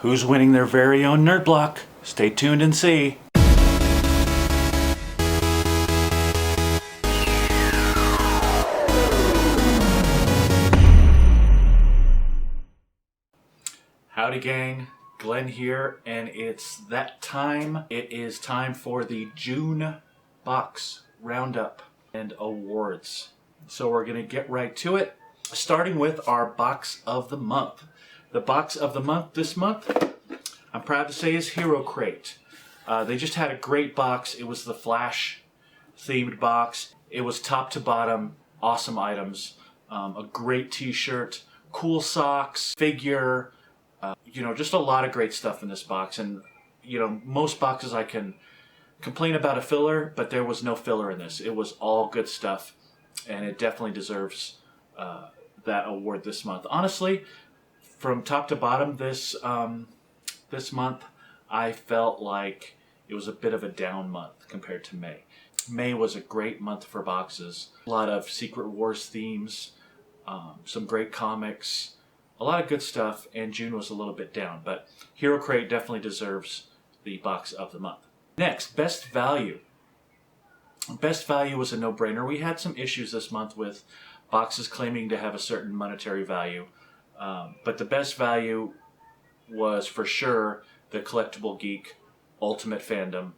Who's winning their very own Nerd Block? Stay tuned and see. Howdy gang, Glenn here, and it's that time. It is time for the June box roundup and awards. So we're going to get right to it, starting with our box of the month. The box of the month this month, I'm proud to say, is Hero Crate. They just had a great box. It was the Flash themed box. It was top to bottom, awesome items, a great t-shirt, cool socks, figure, just a lot of great stuff in this box. And, most boxes I can complain about a filler, but there was no filler in this. It was all good stuff, and it definitely deserves that award this month. Honestly, from top to bottom this month, I felt like it was a bit of a down month compared to May. May was a great month for boxes. A lot of Secret Wars themes, some great comics, a lot of good stuff, and June was a little bit down, but Hero Crate definitely deserves the box of the month. Next, Best Value. Best Value was a no-brainer. We had some issues this month with boxes claiming to have a certain monetary value, but the Best Value was for sure the Collectible Geek Ultimate Fandom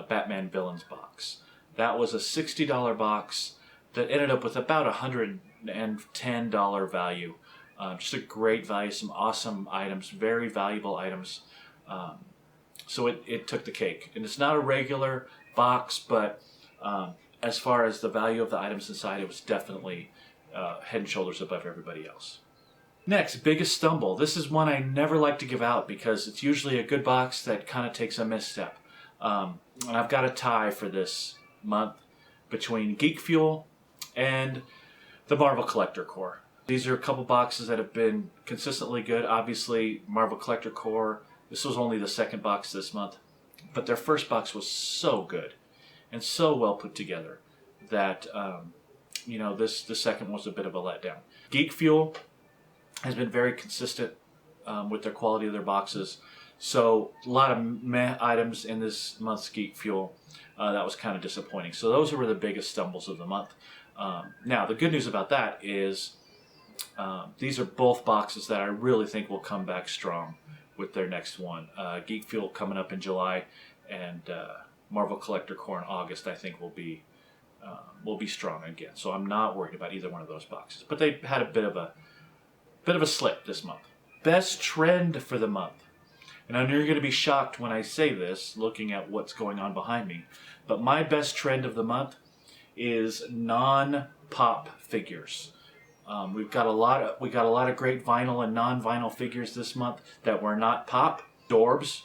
Batman Villains box. That was a $60 box that ended up with about $110 value. Just a great value, some awesome items, very valuable items. So it took the cake. And it's not a regular box, but as far as the value of the items inside, it was definitely head and shoulders above everybody else. Next, Biggest Stumble. This is one I never like to give out because it's usually a good box that kind of takes a misstep. And I've got a tie for this month between Geek Fuel and the Marvel Collector Core. These are a couple boxes that have been consistently good. Obviously, Marvel Collector Core, this was only the second box this month, but their first box was so good and so well put together that, the second was a bit of a letdown. Geek Fuel has been very consistent with their quality of their boxes. So a lot of meh items in this month's Geek Fuel. That was kind of disappointing. So those were the biggest stumbles of the month. Now, the good news about that is these are both boxes that I really think will come back strong with their next one. Geek Fuel coming up in July, and Marvel Collector Core in August, I think will be strong again. So I'm not worried about either one of those boxes. But they had a bit of a slip this month. Best trend for the month. And I know you're going to be shocked when I say this, looking at what's going on behind me. But my best trend of the month is non-pop figures. We got a lot of great vinyl and non-vinyl figures this month that were not pop. Dorbs,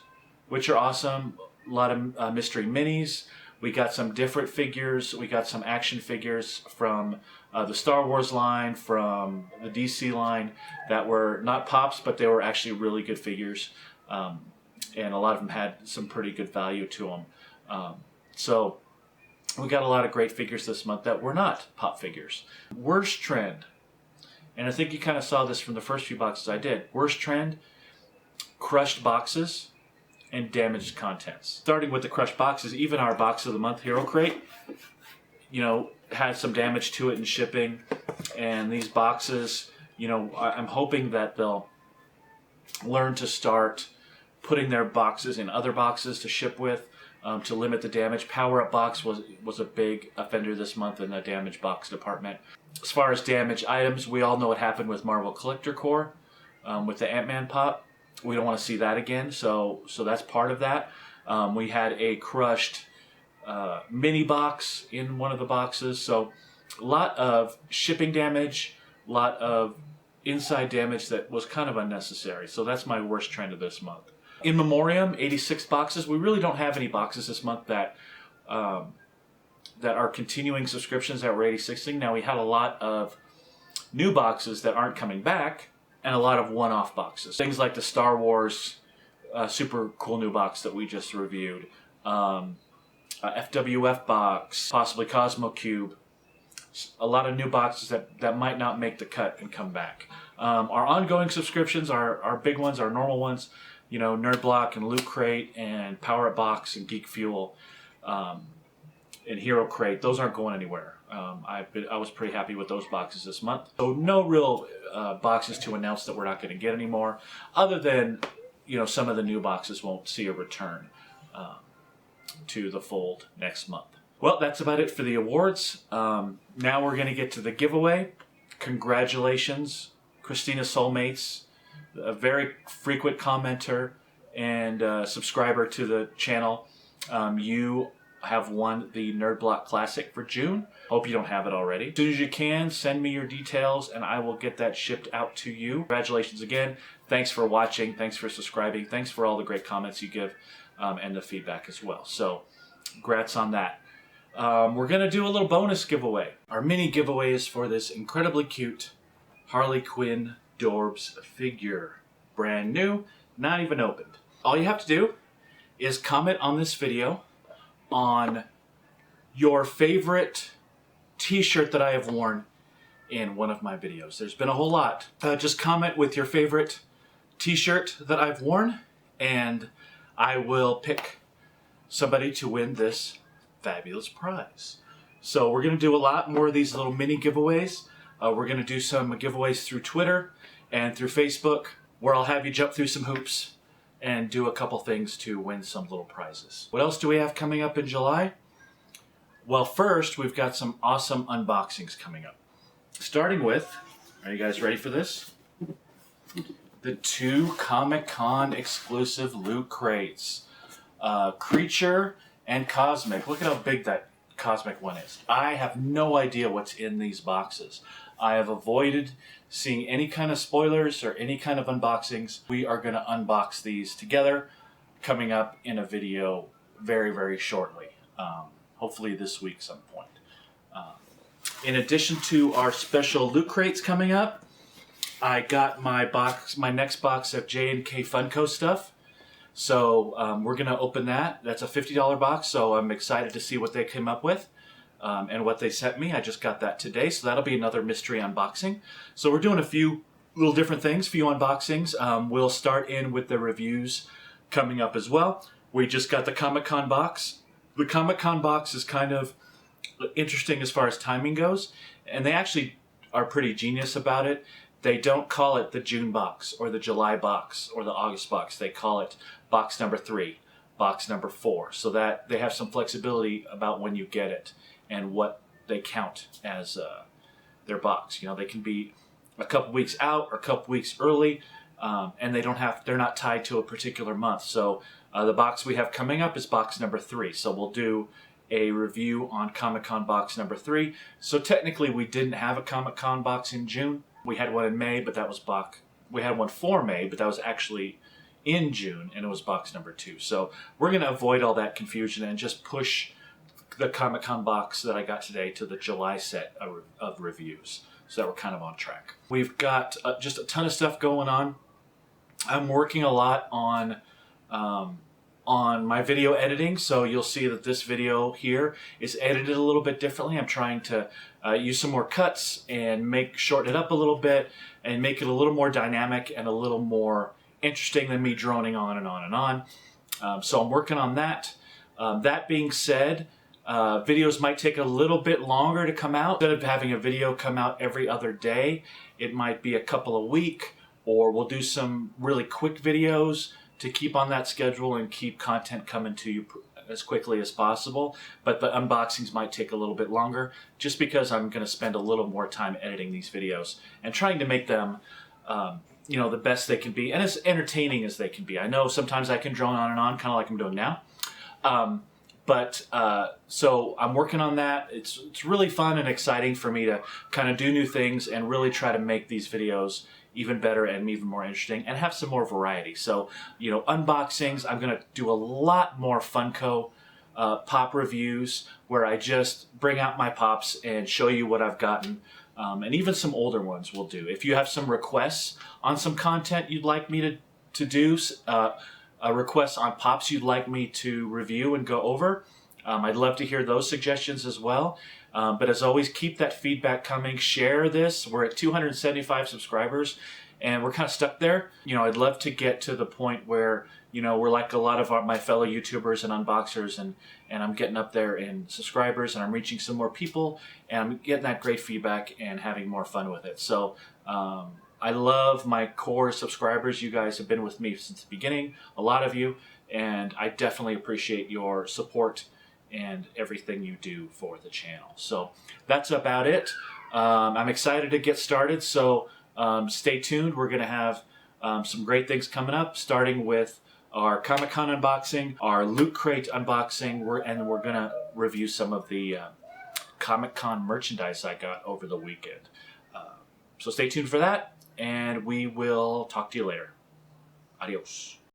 which are awesome. A lot of mystery minis. We got some different figures. We got some action figures from the Star Wars line, from the DC line that were not pops, but they were actually really good figures. And a lot of them had some pretty good value to them. So we got a lot of great figures this month that were not pop figures. Worst trend. And I think you kind of saw this from the first few boxes I did. Worst trend, crushed boxes and damaged contents. Starting with the crushed boxes, even our box of the month, Hero Crate, had some damage to it in shipping. And these boxes, I'm hoping that they'll learn to start putting their boxes in other boxes to ship with, to limit the damage. Power Up Box was a big offender this month in the damage box department. As far as damaged items, we all know what happened with Marvel Collector Core, with the Ant-Man pop. We don't want to see that again, so that's part of that. We had a crushed mini box in one of the boxes, so a lot of shipping damage, a lot of inside damage that was kind of unnecessary. So that's my worst trend of this month. In Memoriam, 86 boxes. We really don't have any boxes this month that are continuing subscriptions that were 86ing. Now, we had a lot of new boxes that aren't coming back, and a lot of one-off boxes. Things like the Star Wars super cool new box that we just reviewed, FWF box, possibly Cosmo Cube. A lot of new boxes that might not make the cut and come back. Our ongoing subscriptions, our big ones, our normal ones, you know, Nerd Block and Loot Crate and Power Up Box and Geek Fuel and Hero Crate, those aren't going anywhere. I was pretty happy with those boxes this month. So no real boxes to announce that we're not going to get anymore, other than, you know, some of the new boxes won't see a return to the fold next month. Well, that's about it for the awards. Now we're going to get to the giveaway. Congratulations, Christina Soulmates, a very frequent commenter and subscriber to the channel. You have won the Nerd Block Classic for June. Hope you don't have it already. As soon as you can, send me your details and I will get that shipped out to you. Congratulations again. Thanks for watching. Thanks for subscribing. Thanks for all the great comments you give and the feedback as well. So, congrats on that. We're going to do a little bonus giveaway. Our mini giveaway is for this incredibly cute Harley Quinn Dorbs figure. Brand new, not even opened. All you have to do is comment on this video on your favorite t-shirt that I have worn in one of my videos. There's been a whole lot. Just comment with your favorite t-shirt that I've worn and I will pick somebody to win this fabulous prize. So we're going to do a lot more of these little mini giveaways. We're going to do some giveaways through Twitter and through Facebook, where I'll have you jump through some hoops and do a couple things to win some little prizes. What else do we have coming up in July? Well, first, we've got some awesome unboxings coming up. Starting with, are you guys ready for this? The 2 Comic-Con exclusive loot crates. Creature and Cosmic. Look at how big that Cosmic one is. I have no idea what's in these boxes. I have avoided seeing any kind of spoilers or any kind of unboxings. We are going to unbox these together, coming up in a video very, very shortly. Hopefully this week some point. In addition to our special loot crates coming up, I got my next box of J&K Funko stuff. So we're going to open that. That's a $50 box, so I'm excited to see what they came up with and what they sent me. I just got that today, so that'll be another mystery unboxing. So we're doing a few little different things, few unboxings. We'll start in with the reviews coming up as well. We just got the Comic-Con box. The Comic-Con box is kind of interesting as far as timing goes, and they actually are pretty genius about it. They don't call it the June box or the July box or the August box. They call it box number 3, box number 4, so that they have some flexibility about when you get it and what they count as their box. You know, they can be a couple weeks out or a couple weeks early, and they're not tied to a particular month. So the box we have coming up is box number 3. So we'll do a review on Comic-Con box number 3. So technically we didn't have a Comic-Con box in June. We had one in May, but that was we had one for May, but that was actually in June, and it was box number 2. So we're going to avoid all that confusion and just push the Comic-Con box that I got today to the July set of reviews, so that we're kind of on track. We've got just a ton of stuff going on. I'm working a lot on my video editing, so you'll see that this video here is edited a little bit differently. I'm trying to use some more cuts and shorten it up a little bit and make it a little more dynamic and a little more interesting than me droning on and on and on. So I'm working on that. That being said, videos might take a little bit longer to come out. Instead of having a video come out every other day, it might be a couple a week, or we'll do some really quick videos to keep on that schedule and keep content coming to you as quickly as possible. But the unboxings might take a little bit longer, just because I'm going to spend a little more time editing these videos and trying to make them you know, the best they can be and as entertaining as they can be. I know sometimes I can drone on and on, kind of like I'm doing now. So I'm working on that. It's really fun and exciting for me to kind of do new things and really try to make these videos even better and even more interesting and have some more variety. So, you know, unboxings, I'm going to do a lot more Funko pop reviews where I just bring out my pops and show you what I've gotten. And even some older ones we'll do. If you have some requests on some content you'd like me to do, a request on pops you'd like me to review and go over, I'd love to hear those suggestions as well. But as always, keep that feedback coming. Share this. We're at 275 subscribers, and we're kind of stuck there. I'd love to get to the point where, we're like a lot of my fellow YouTubers and unboxers, and I'm getting up there in subscribers, and I'm reaching some more people, and I'm getting that great feedback and having more fun with it. So I love my core subscribers. You guys have been with me since the beginning, a lot of you, and I definitely appreciate your support and everything you do for the channel. So that's about it. I'm excited to get started, so stay tuned. We're going to have some great things coming up, starting with our Comic-Con unboxing, our Loot Crate unboxing, and we're going to review some of the Comic-Con merchandise I got over the weekend. So stay tuned for that, and we will talk to you later. Adios.